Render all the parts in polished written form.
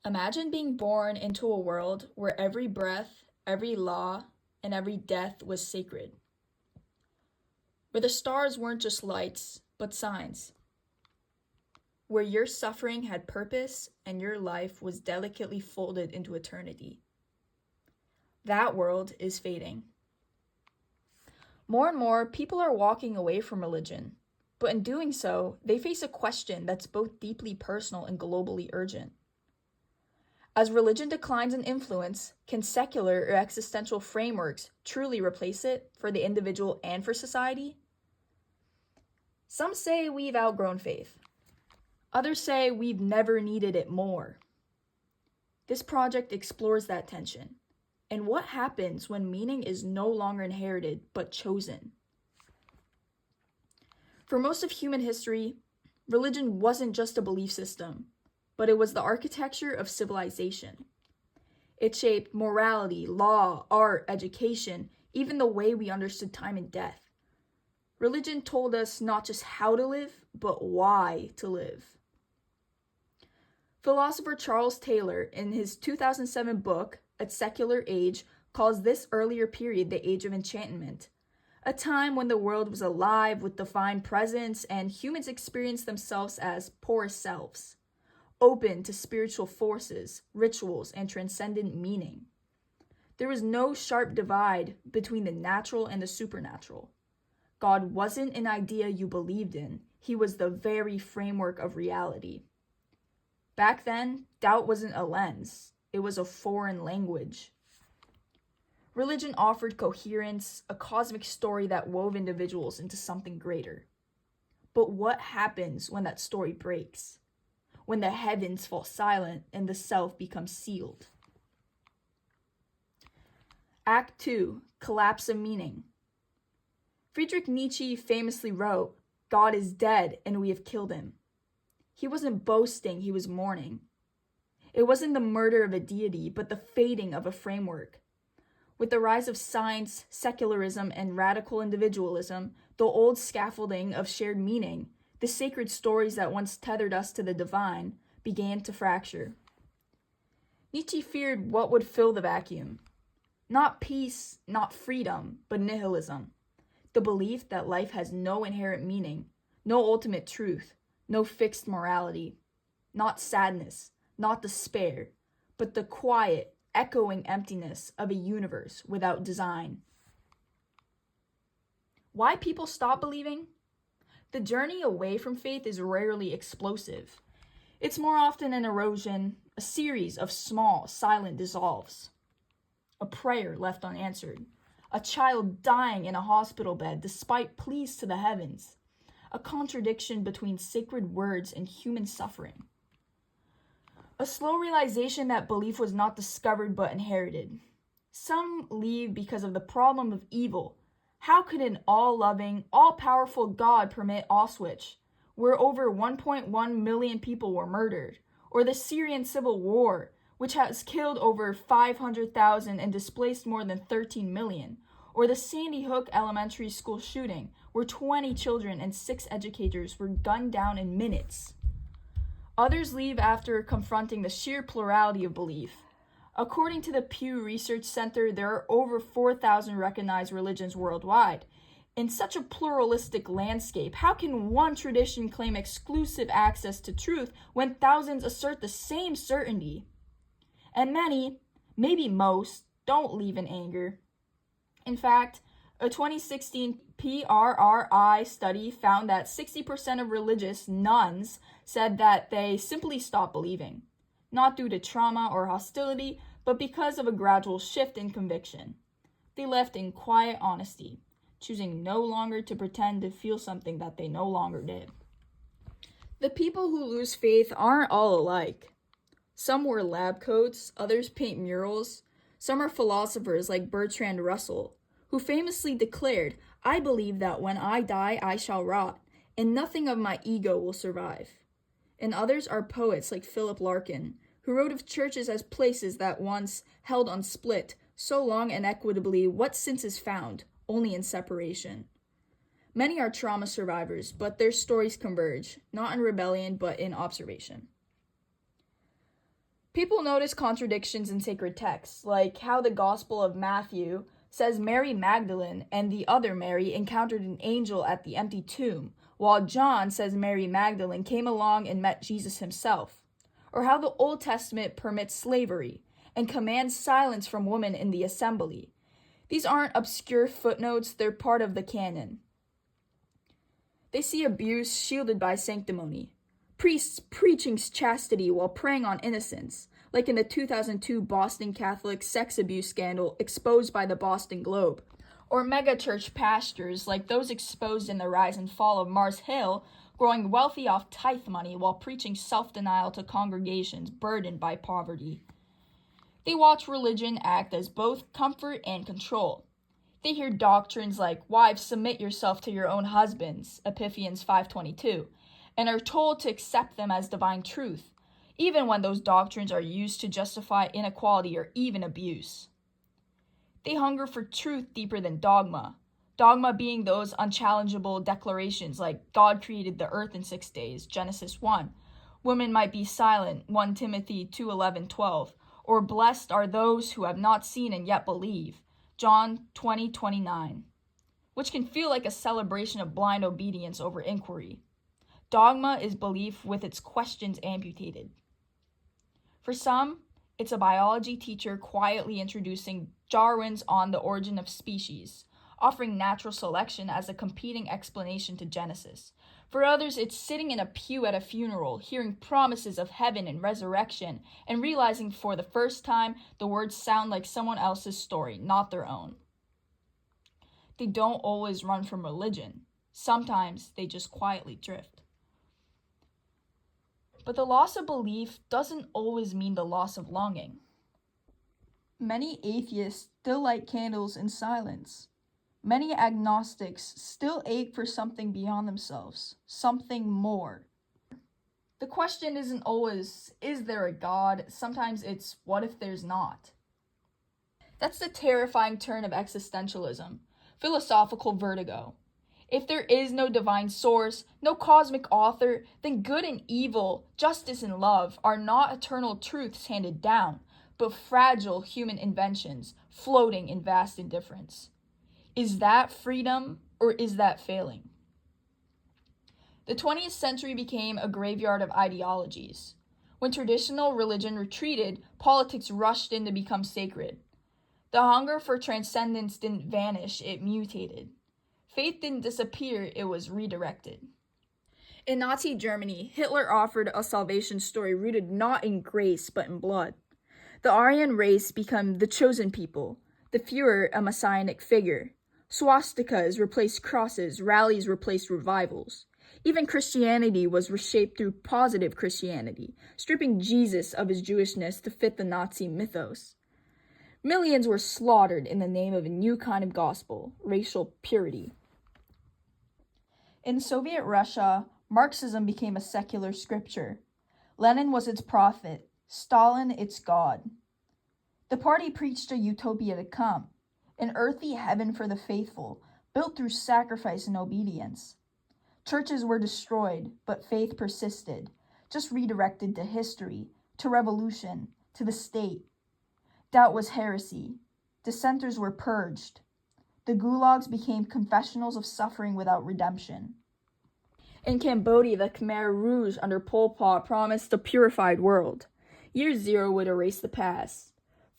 Imagine being born into a world where every breath, every law, and every death was sacred. Where the stars weren't just lights, but signs. Where your suffering had purpose and your life was delicately folded into eternity. That world is fading. More and more, people are walking away from religion, but in doing so, they face a question that's both deeply personal and globally urgent. As religion declines in influence, can secular or existential frameworks truly replace it for the individual and for society? Some say we've outgrown faith. Others say we've never needed it more. This project explores that tension and what happens when meaning is no longer inherited but chosen. For most of human history, religion wasn't just a belief system, but it was the architecture of civilization. It shaped morality, law, art, education, even the way we understood time and death. Religion told us not just how to live, but why to live. Philosopher Charles Taylor, in his 2007 book, A Secular Age, calls this earlier period the Age of Enchantment, a time when the world was alive with divine presence and humans experienced themselves as porous selves, open to spiritual forces, rituals, and transcendent meaning. There was no sharp divide between the natural and the supernatural. God wasn't an idea you believed in, he was the very framework of reality. Back then, doubt wasn't a lens, it was a foreign language. Religion offered coherence, a cosmic story that wove individuals into something greater. But what happens when that story breaks? When the heavens fall silent and the self becomes sealed? Act 2, Collapse of Meaning. Friedrich Nietzsche famously wrote, "God is dead and we have killed him." He wasn't boasting, he was mourning. It wasn't the murder of a deity, but the fading of a framework. With the rise of science, secularism, and radical individualism, the old scaffolding of shared meaning, the sacred stories that once tethered us to the divine, began to fracture. Nietzsche feared what would fill the vacuum. Not peace, not freedom, but nihilism. The belief that life has no inherent meaning, no ultimate truth, no fixed morality. Not sadness, not despair, but the quiet, echoing emptiness of a universe without design. Why people stop believing? The journey away from faith is rarely explosive. It's more often an erosion, a series of small, silent dissolves. A prayer left unanswered. A child dying in a hospital bed despite pleas to the heavens. A contradiction between sacred words and human suffering. A slow realization that belief was not discovered but inherited. Some leave because of the problem of evil. How could an all-loving, all-powerful God permit Auschwitz, where over 1.1 million people were murdered, or the Syrian civil war, which has killed over 500,000 and displaced more than 13 million, or the Sandy Hook elementary school shooting, where 20 children and 6 educators were gunned down in minutes? Others leave after confronting the sheer plurality of belief. According to the Pew Research Center, there are over 4,000 recognized religions worldwide. In such a pluralistic landscape, how can one tradition claim exclusive access to truth when thousands assert the same certainty? And many, maybe most, don't leave in anger. In fact, a 2016 PRRI study found that 60% of religious nuns said that they simply stopped believing, not due to trauma or hostility, but because of a gradual shift in conviction. They left in quiet honesty, choosing no longer to pretend to feel something that they no longer did. The people who lose faith aren't all alike. Some wear lab coats, others paint murals. Some are philosophers like Bertrand Russell, who famously declared, "I believe that when I die, I shall rot, and nothing of my ego will survive." And others are poets like Philip Larkin, who wrote of churches as places that once held unsplit, so long and equitably what since is found, only in separation. Many are trauma survivors, but their stories converge, not in rebellion, but in observation. People notice contradictions in sacred texts, like how the Gospel of Matthew says Mary Magdalene and the other Mary encountered an angel at the empty tomb, while John says Mary Magdalene came along and met Jesus himself. Or how the Old Testament permits slavery and commands silence from women in the assembly. These aren't obscure footnotes, they're part of the canon. They see abuse shielded by sanctimony. Priests preaching chastity while preying on innocents, like in the 2002 Boston Catholic sex abuse scandal exposed by the Boston Globe. Or megachurch pastors, like those exposed in the rise and fall of Mars Hill, growing wealthy off tithe money while preaching self-denial to congregations burdened by poverty. They watch religion act as both comfort and control. They hear doctrines like, "Wives, submit yourself to your own husbands," Ephesians 5:22, and are told to accept them as divine truth, even when those doctrines are used to justify inequality or even abuse. They hunger for truth deeper than dogma, dogma being those unchallengeable declarations like God created the earth in 6 days, Genesis 1, women might be silent, 1 Timothy 2:11-12, or blessed are those who have not seen and yet believe, John 20:29, which can feel like a celebration of blind obedience over inquiry. Dogma is belief with its questions amputated. For some, it's a biology teacher quietly introducing Darwin's On the Origin of Species, offering natural selection as a competing explanation to Genesis. For others, it's sitting in a pew at a funeral, hearing promises of heaven and resurrection, and realizing for the first time the words sound like someone else's story, not their own. They don't always run from religion. Sometimes they just quietly drift. But the loss of belief doesn't always mean the loss of longing. Many atheists still light candles in silence. Many agnostics still ache for something beyond themselves, something more. The question isn't always, is there a God? Sometimes it's, what if there's not? That's the terrifying turn of existentialism, philosophical vertigo. If there is no divine source, no cosmic author, then good and evil, justice and love are not eternal truths handed down, but fragile human inventions floating in vast indifference. Is that freedom, or is that failing? The 20th century became a graveyard of ideologies. When traditional religion retreated, politics rushed in to become sacred. The hunger for transcendence didn't vanish, it mutated. Faith didn't disappear, it was redirected. In Nazi Germany, Hitler offered a salvation story rooted not in grace, but in blood. The Aryan race became the chosen people, the Führer a messianic figure. Swastikas replaced crosses, rallies replaced revivals. Even Christianity was reshaped through positive Christianity, stripping Jesus of his Jewishness to fit the Nazi mythos. Millions were slaughtered in the name of a new kind of gospel, racial purity. In Soviet Russia, Marxism became a secular scripture. Lenin was its prophet, Stalin its god. The party preached a utopia to come, an earthly heaven for the faithful, built through sacrifice and obedience. Churches were destroyed, but faith persisted, just redirected to history, to revolution, to the state. Doubt was heresy. Dissenters were purged. The gulags became confessionals of suffering without redemption. In Cambodia, the Khmer Rouge under Pol Pot promised a purified world. Year zero would erase the past.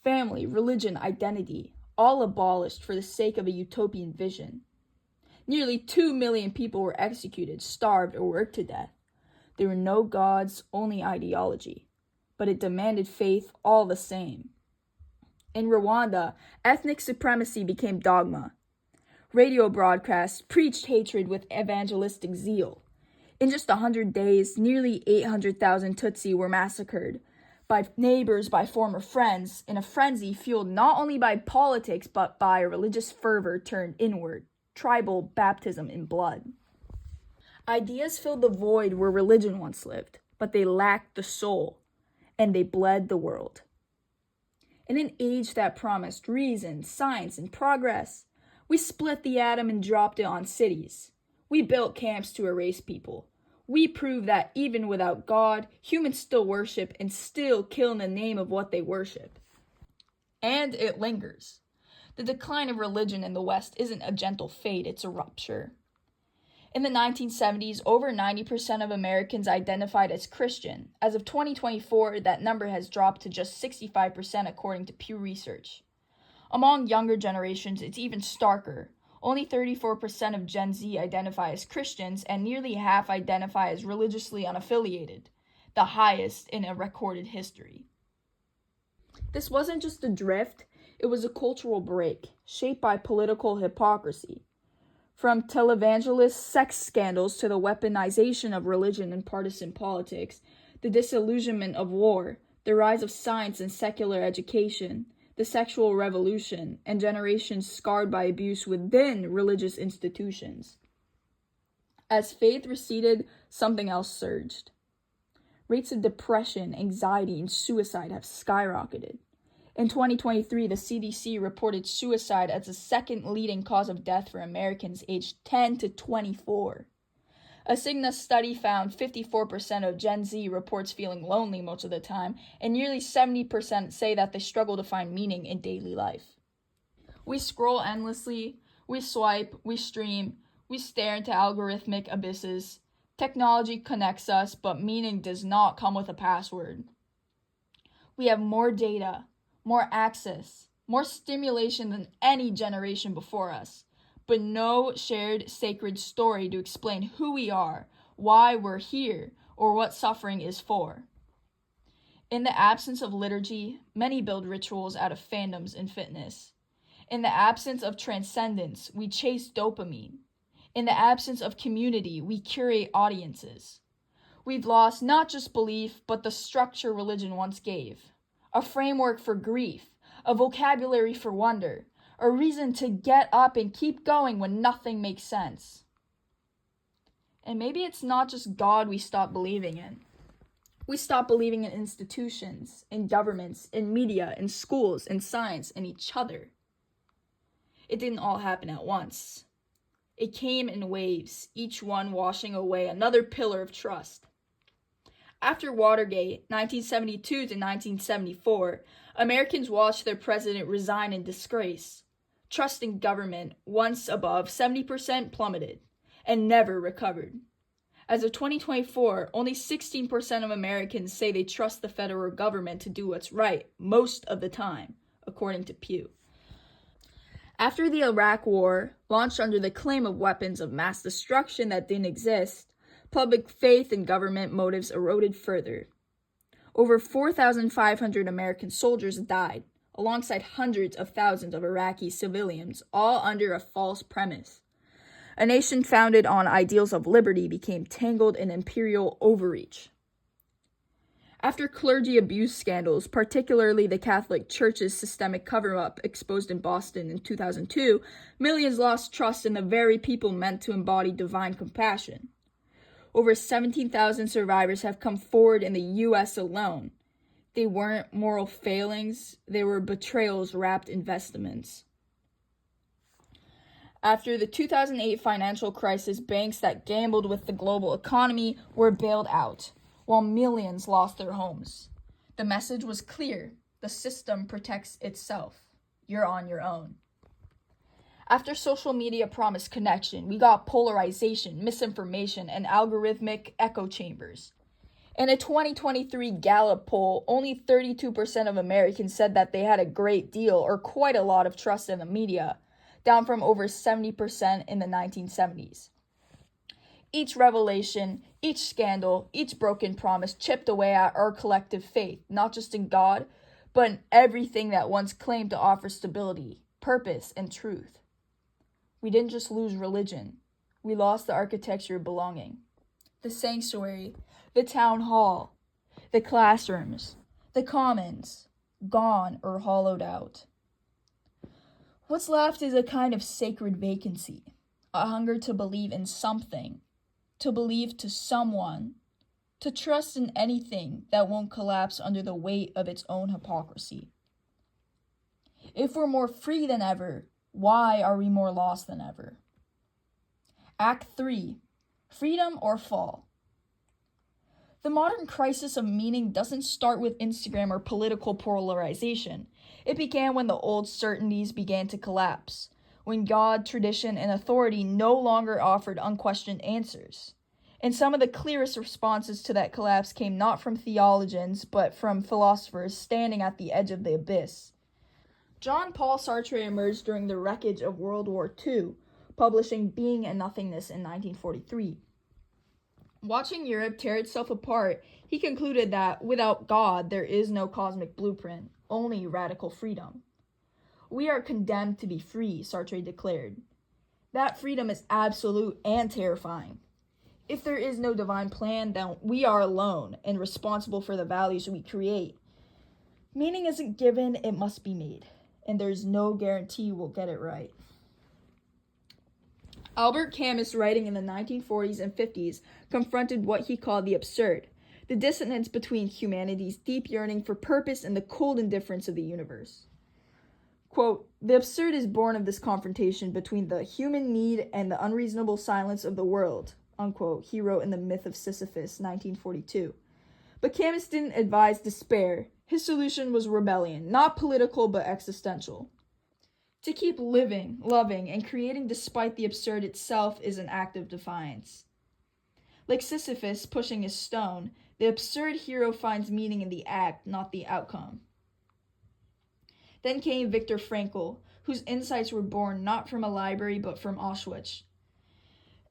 Family, religion, identity, all abolished for the sake of a utopian vision. Nearly 2 million people were executed, starved, or worked to death. There were no gods, only ideology. But it demanded faith all the same. In Rwanda, ethnic supremacy became dogma. Radio broadcasts preached hatred with evangelistic zeal. In just 100 days, nearly 800,000 Tutsi were massacred by neighbors, by former friends, in a frenzy fueled not only by politics but by religious fervor turned inward, tribal baptism in blood. Ideas filled the void where religion once lived, but they lacked the soul, and they bled the world. In an age that promised reason, science, and progress, we split the atom and dropped it on cities. We built camps to erase people. we prove that even without God, humans still worship and still kill in the name of what they worship. And it lingers. The decline of religion in the West isn't a gentle fade, it's a rupture. In the 1970s, over 90% of Americans identified as Christian. As of 2024, that number has dropped to just 65% according to Pew Research. Among younger generations, it's even starker. Only 34% of Gen Z identify as Christians, and nearly half identify as religiously unaffiliated, the highest in a recorded history. This wasn't just a drift, it was a cultural break, shaped by political hypocrisy. From televangelist sex scandals to the weaponization of religion and partisan politics, the disillusionment of war, the rise of science and secular education, the sexual revolution, and generations scarred by abuse within religious institutions. As faith receded, something else surged. Rates of depression, anxiety, and suicide have skyrocketed. In 2023, the CDC reported suicide as the second leading cause of death for Americans aged 10 to 24. A Cigna study found 54% of Gen Z reports feeling lonely most of the time, and nearly 70% say that they struggle to find meaning in daily life. We scroll endlessly, we swipe, we stream, we stare into algorithmic abysses. Technology connects us, but meaning does not come with a password. We have more data, more access, more stimulation than any generation before us, but no shared sacred story to explain who we are, why we're here, or what suffering is for. In the absence of liturgy, many build rituals out of fandoms and fitness. In the absence of transcendence, we chase dopamine. In the absence of community, we curate audiences. We've lost not just belief, but the structure religion once gave. A framework for grief, a vocabulary for wonder, a reason to get up and keep going when nothing makes sense. And maybe it's not just God we stop believing in. We stop believing in institutions, in governments, in media, in schools, in science, in each other. It didn't all happen at once. It came in waves, each one washing away another pillar of trust. After Watergate, 1972 to 1974, Americans watched their president resign in disgrace. Trust in government, once above 70%, plummeted and never recovered. As of 2024, only 16% of Americans say they trust the federal government to do what's right most of the time, according to Pew. After the Iraq War, launched under the claim of weapons of mass destruction that didn't exist, public faith in government motives eroded further. Over 4,500 American soldiers died, alongside hundreds of thousands of Iraqi civilians, all under a false premise. A nation founded on ideals of liberty became tangled in imperial overreach. After clergy abuse scandals, particularly the Catholic Church's systemic cover-up exposed in Boston in 2002, millions lost trust in the very people meant to embody divine compassion. Over 17,000 survivors have come forward in the U.S. alone. They weren't moral failings, they were betrayals wrapped in vestments. After the 2008 financial crisis, banks that gambled with the global economy were bailed out, while millions lost their homes. The message was clear: the system protects itself. You're on your own. After social media promised connection, we got polarization, misinformation, and algorithmic echo chambers. In a 2023 Gallup poll, only 32% of Americans said that they had a great deal or quite a lot of trust in the media, down from over 70% in the 1970s. Each revelation, each scandal, each broken promise chipped away at our collective faith, not just in God, but in everything that once claimed to offer stability, purpose, and truth. We didn't just lose religion, we lost the architecture of belonging. The sanctuary, the town hall, the classrooms, the commons, gone or hollowed out. What's left is a kind of sacred vacancy, a hunger to believe in something, to believe to someone, to trust in anything that won't collapse under the weight of its own hypocrisy. If we're more free than ever, why are we more lost than ever? Act 3. Freedom or fall. The modern crisis of meaning doesn't start with Instagram or political polarization. It began when the old certainties began to collapse, when God, tradition, and authority no longer offered unquestioned answers. And some of the clearest responses to that collapse came not from theologians, but from philosophers standing at the edge of the abyss. Jean-Paul Sartre emerged during the wreckage of World War II, publishing Being and Nothingness in 1943. Watching Europe tear itself apart, he concluded that without God, there is no cosmic blueprint, only radical freedom. We are condemned to be free, Sartre declared. That freedom is absolute and terrifying. If there is no divine plan, then we are alone and responsible for the values we create. Meaning isn't given, it must be made, and there's no guarantee we'll get it right. Albert Camus, writing in the 1940s and 50s, confronted what he called the absurd, the dissonance between humanity's deep yearning for purpose and the cold indifference of the universe. Quote, "The absurd is born of this confrontation between the human need and the unreasonable silence of the world," unquote, he wrote in The Myth of Sisyphus, 1942. But Camus didn't advise despair. His solution was rebellion, not political but existential. To keep living, loving, and creating despite the absurd itself is an act of defiance. Like Sisyphus pushing his stone, the absurd hero finds meaning in the act, not the outcome. Then came Viktor Frankl, whose insights were born not from a library but from Auschwitz.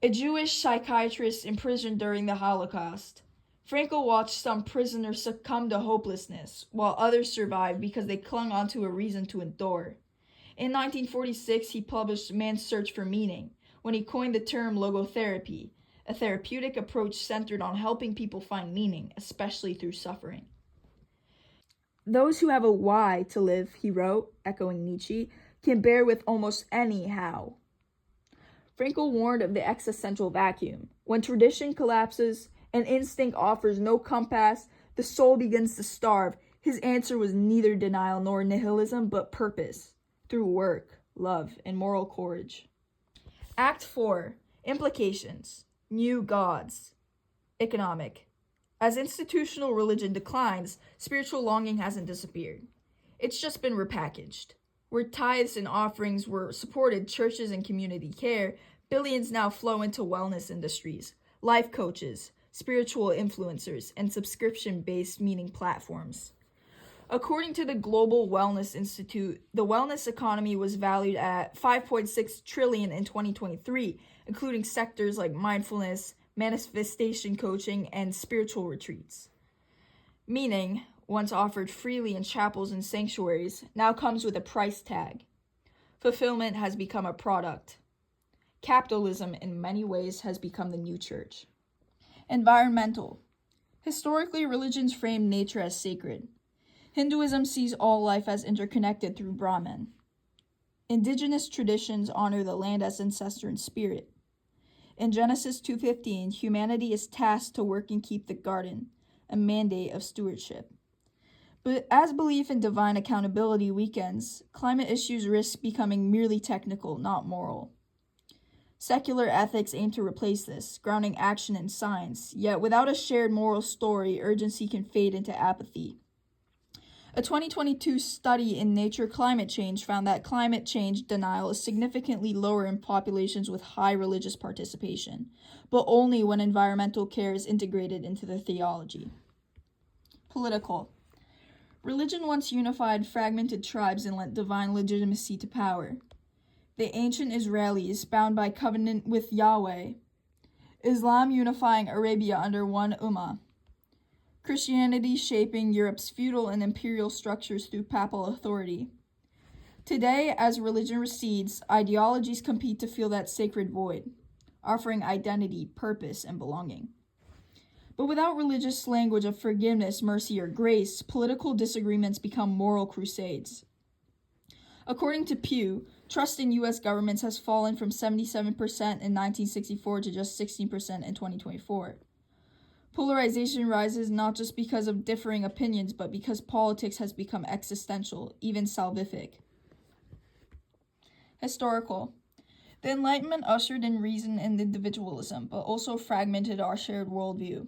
A Jewish psychiatrist imprisoned during the Holocaust, Frankl watched some prisoners succumb to hopelessness, while others survived because they clung onto a reason to endure. In 1946, he published Man's Search for Meaning, when he coined the term logotherapy, a therapeutic approach centered on helping people find meaning, especially through suffering. "Those who have a why to live," he wrote, echoing Nietzsche, "can bear with almost any how." Frankl warned of the existential vacuum. When tradition collapses and instinct offers no compass, the soul begins to starve. His answer was neither denial nor nihilism, but purpose, through work, love, and moral courage. Act 4. Implications. New gods. Economic. As institutional religion declines, spiritual longing hasn't disappeared. It's just been repackaged. Where tithes and offerings were supported churches and community care, billions now flow into wellness industries, life coaches, spiritual influencers, and subscription-based meaning platforms. According to the Global Wellness Institute, the wellness economy was valued at $5.6 trillion in 2023, including sectors like mindfulness, manifestation coaching, and spiritual retreats. Meaning, once offered freely in chapels and sanctuaries, now comes with a price tag. Fulfillment has become a product. Capitalism, in many ways, has become the new church. Environmental. Historically, religions framed nature as sacred. Hinduism sees all life as interconnected through Brahman. Indigenous traditions honor the land as ancestor and spirit. In Genesis 2:15, humanity is tasked to work and keep the garden, a mandate of stewardship. But as belief in divine accountability weakens, climate issues risk becoming merely technical, not moral. Secular ethics aim to replace this, grounding action in science, yet without a shared moral story, urgency can fade into apathy. A 2022 study in Nature Climate Change found that climate change denial is significantly lower in populations with high religious participation, but only when environmental care is integrated into the theology. Political. Religion once unified fragmented tribes and lent divine legitimacy to power. The ancient Israelis, bound by covenant with Yahweh. Islam unifying Arabia under one ummah. Christianity shaping Europe's feudal and imperial structures through papal authority. Today, as religion recedes, ideologies compete to fill that sacred void, offering identity, purpose, and belonging. But without religious language of forgiveness, mercy, or grace, political disagreements become moral crusades. According to Pew, trust in U.S. governments has fallen from 77% in 1964 to just 16% in 2024. Polarization rises not just because of differing opinions, but because politics has become existential, even salvific. Historical. The Enlightenment ushered in reason and individualism, but also fragmented our shared worldview.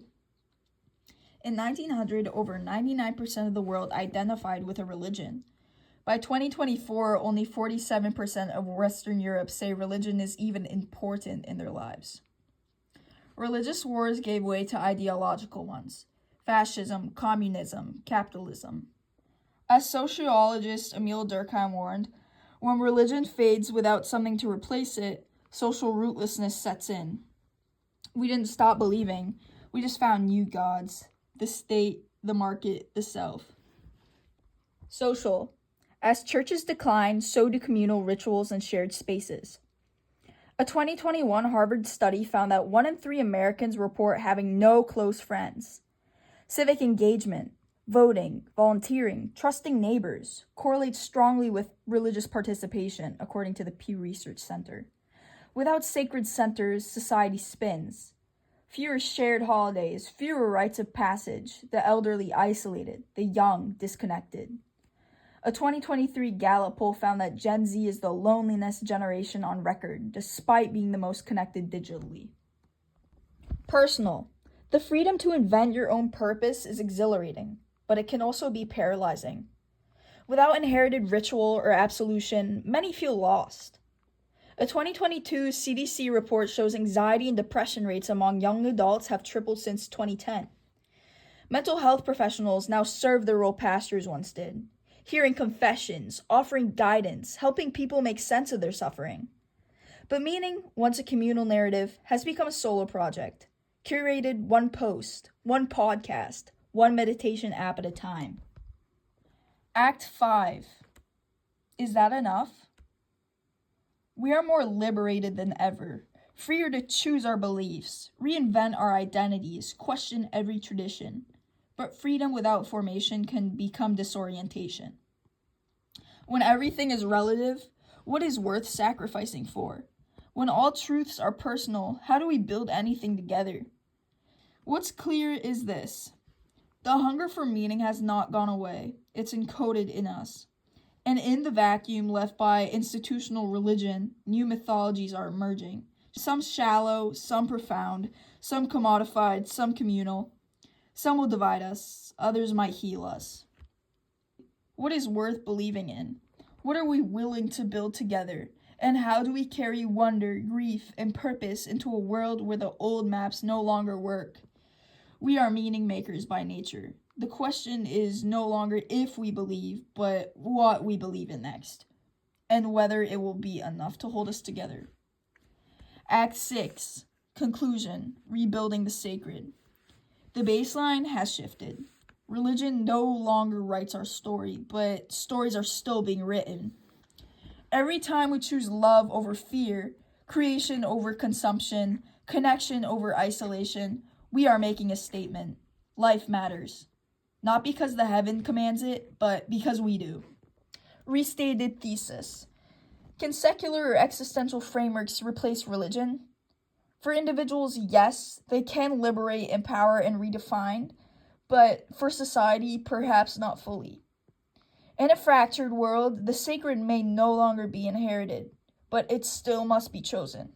In 1900, over 99% of the world identified with a religion. By 2024, only 47% of Western Europe say religion is even important in their lives. Religious wars gave way to ideological ones: fascism, communism, capitalism. As sociologist Emil Durkheim warned, when religion fades without something to replace it, social rootlessness sets in. We didn't stop believing, we just found new gods: the state, the market, the self. Social. As churches decline, so do communal rituals and shared spaces. A 2021 Harvard study found that 1 in 3 Americans report having no close friends. Civic engagement, voting, volunteering, trusting neighbors correlates strongly with religious participation, according to the Pew Research Center. Without sacred centers, society spins. Fewer shared holidays, fewer rites of passage, the elderly isolated, the young disconnected. A 2023 Gallup poll found that Gen Z is the loneliest generation on record, despite being the most connected digitally. Personal. The freedom to invent your own purpose is exhilarating, but it can also be paralyzing. Without inherited ritual or absolution, many feel lost. A 2022 CDC report shows anxiety and depression rates among young adults have tripled since 2010. Mental health professionals now serve the role pastors once did, hearing confessions, offering guidance, helping people make sense of their suffering. But meaning, once a communal narrative, has become a solo project, curated one post, one podcast, one meditation app at a time. Act 5. Is that enough? We are more liberated than ever, freer to choose our beliefs, reinvent our identities, question every tradition. But freedom without formation can become disorientation. When everything is relative, what is worth sacrificing for? When all truths are personal, how do we build anything together? What's clear is this: the hunger for meaning has not gone away, it's encoded in us. And in the vacuum left by institutional religion, new mythologies are emerging. Some shallow, some profound, some commodified, some communal. Some will divide us, others might heal us. What is worth believing in? What are we willing to build together? And how do we carry wonder, grief, and purpose into a world where the old maps no longer work? We are meaning makers by nature. The question is no longer if we believe, but what we believe in next, and whether it will be enough to hold us together. Act 6. Conclusion. Rebuilding the sacred. The baseline has shifted. Religion no longer writes our story, but stories are still being written. Every time we choose love over fear, creation over consumption, connection over isolation, we are making a statement. Life matters. Not because the heaven commands it, but because we do. Restated thesis. Can secular or existential frameworks replace religion? For individuals, yes, they can liberate, empower, and redefine, but for society, perhaps not fully. In a fractured world, the sacred may no longer be inherited, but it still must be chosen.